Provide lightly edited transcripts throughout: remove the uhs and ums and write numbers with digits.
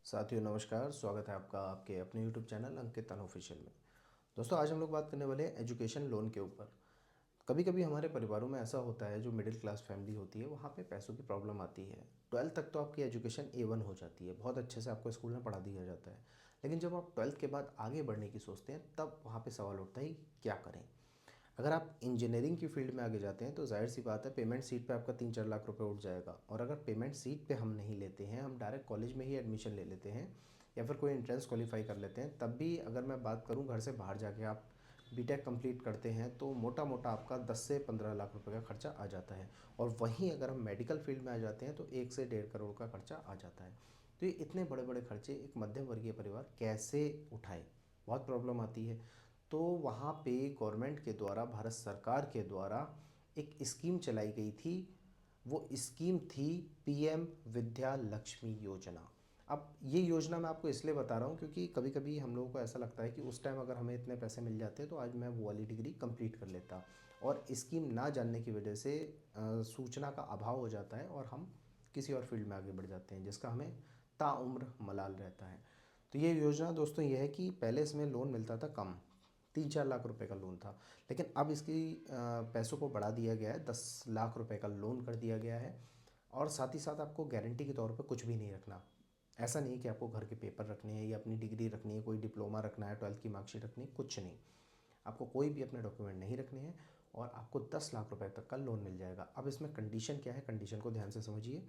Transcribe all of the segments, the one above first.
साथियों नमस्कार, स्वागत है आपका आपके अपने यूट्यूब चैनल अंकित अनऑफिशियल में। दोस्तों आज हम लोग बात करने वाले हैं एजुकेशन लोन के ऊपर। कभी कभी हमारे परिवारों में ऐसा होता है, जो मिडिल क्लास फैमिली होती है वहाँ पे पैसों की प्रॉब्लम आती है। 12th तक तो आपकी एजुकेशन A1 हो जाती है, बहुत अच्छे से आपको स्कूल में पढ़ा दिया जाता है। लेकिन जब आप 12th के बाद आगे बढ़ने की सोचते हैं तब वहाँ पर सवाल उठता है क्या करें। अगर आप इंजीनियरिंग की फील्ड में आगे जाते हैं तो जाहिर सी बात है, पेमेंट सीट पे आपका 3-4 लाख रुपए उठ जाएगा। और अगर पेमेंट सीट पे हम नहीं लेते हैं, हम डायरेक्ट कॉलेज में ही एडमिशन ले लेते हैं या फिर कोई एंट्रेंस क्वालिफाई कर लेते हैं, तब भी अगर मैं बात करूं घर से बाहर जाके आप बीटेक कंप्लीट करते हैं तो मोटा मोटा आपका 10 से 15 लाख रुपए का खर्चा आ जाता है। और वहीं अगर हम मेडिकल फील्ड में आ जाते हैं तो 1 से 1.5 करोड़ का खर्चा आ जाता है। तो ये इतने बड़े बड़े खर्चे एक मध्यम वर्गीय परिवार कैसे उठाए, बहुत प्रॉब्लम आती है। तो वहाँ पे गवर्नमेंट के द्वारा, भारत सरकार के द्वारा एक स्कीम चलाई गई थी। वो स्कीम थी पीएम विद्या लक्ष्मी योजना। अब ये योजना मैं आपको इसलिए बता रहा हूँ क्योंकि कभी कभी हम लोगों को ऐसा लगता है कि उस टाइम अगर हमें इतने पैसे मिल जाते तो आज मैं वो वाली डिग्री कंप्लीट कर लेता। और स्कीम ना जानने की वजह से सूचना का अभाव हो जाता है और हम किसी और फील्ड में आगे बढ़ जाते हैं, जिसका हमें ताउम्र मलाल रहता है। तो ये योजना दोस्तों ये है कि पहले इसमें लोन मिलता था कम, 3-4 लाख रुपए का लोन था। लेकिन अब इसकी पैसों को बढ़ा दिया गया है, 10 लाख रुपए का लोन कर दिया गया है। और साथ ही साथ आपको गारंटी के तौर पे कुछ भी नहीं रखना। ऐसा नहीं कि आपको घर के पेपर रखने हैं या अपनी डिग्री रखनी है, कोई डिप्लोमा रखना है, 12th की मार्कशीट रखनी है, कुछ नहीं। आपको कोई भी अपने डॉक्यूमेंट नहीं रखने हैं और आपको 10 लाख रुपए तक का लोन मिल जाएगा। अब इसमें कंडीशन क्या है, कंडीशन को ध्यान से समझिए।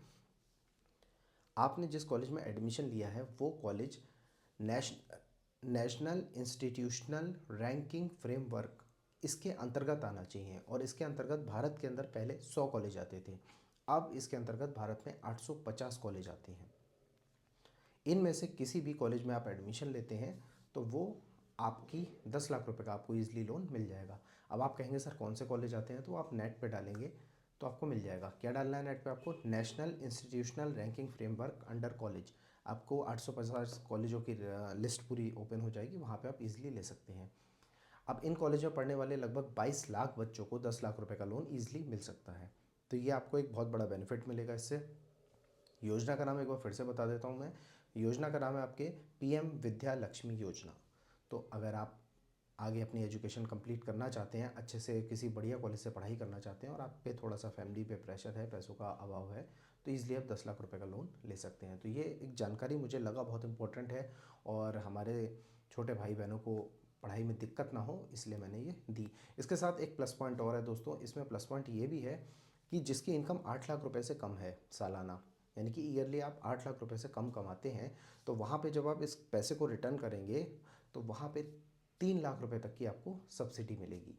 आपने जिस कॉलेज में एडमिशन लिया है वो college national institutional ranking framework इसके अंतर्गत आना चाहिए। और इसके अंतर्गत भारत के अंदर पहले 100 कॉलेज आते थे, अब इसके अंतर्गत भारत में 850 कॉलेज आते हैं। इनमें से किसी भी कॉलेज में आप एडमिशन लेते हैं तो वो आपकी 10 लाख रुपए का आपको ईजिली लोन मिल जाएगा। अब आप कहेंगे सर कौन से कॉलेज आते हैं, तो आप नेट पे डालेंगे तो आपको मिल जाएगा। क्या डालना है नेट पे आपको, national institutional ranking framework under college. आपको 850 कॉलेजों की लिस्ट पूरी ओपन हो जाएगी, वहाँ पे आप इजीली ले सकते हैं। अब इन कॉलेज में पढ़ने वाले लगभग 22 लाख बच्चों को 10 लाख रुपए का लोन ईजिली मिल सकता है। तो ये आपको एक बहुत बड़ा बेनिफिट मिलेगा इससे। योजना का नाम एक बार फिर से बता देता हूँ मैं। योजना का नाम है आपके पीएम विद्या लक्ष्मी योजना। तो अगर आप आगे अपनी एजुकेशन कंप्लीट करना चाहते हैं, अच्छे से किसी बढ़िया कॉलेज से पढ़ाई करना चाहते हैं और आप पे थोड़ा सा फैमिली पे प्रेशर है, पैसों का अभाव है, तो ईज़िली आप 10 लाख रुपए का लोन ले सकते हैं। तो ये एक जानकारी मुझे लगा बहुत इंपॉर्टेंट है और हमारे छोटे भाई बहनों को पढ़ाई में दिक्कत ना हो, इसलिए मैंने ये दी। इसके साथ एक प्लस पॉइंट और है दोस्तों, इसमें प्लस पॉइंट ये भी है कि जिसकी इनकम 8 लाख रुपए से कम है सालाना, यानी कि ईयरली आप 8 लाख रुपए से कम कमाते हैं, तो वहाँ पे जब आप इस पैसे को रिटर्न करेंगे तो वहाँ पे 3 लाख रुपए तक की आपको सब्सिडी मिलेगी।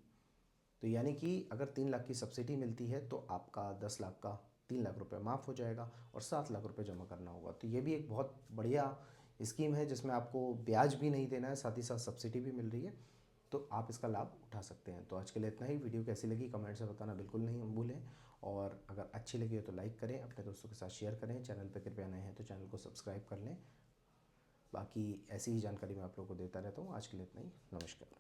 तो यानी कि अगर 3 लाख की सब्सिडी मिलती है तो आपका 10 लाख का 3 लाख रुपए माफ़ हो जाएगा और 7 लाख रुपए जमा करना होगा। तो ये भी एक बहुत बढ़िया स्कीम है जिसमें आपको ब्याज भी नहीं देना है, साथ ही साथ सब्सिडी भी मिल रही है। तो आप इसका लाभ उठा सकते हैं। तो आज के लिए इतना ही। वीडियो कैसी लगी कमेंट से बताना बिल्कुल नहीं भूलें। और अगर अच्छी लगी हो तो लाइक करें, अपने दोस्तों के साथ शेयर करें। चैनल पर कृपया नए हैं तो चैनल को सब्सक्राइब कर लें। बाकी ऐसी ही जानकारी मैं आप लोगों को देता रहता हूँ। आज के लिए इतना ही। नमस्कार।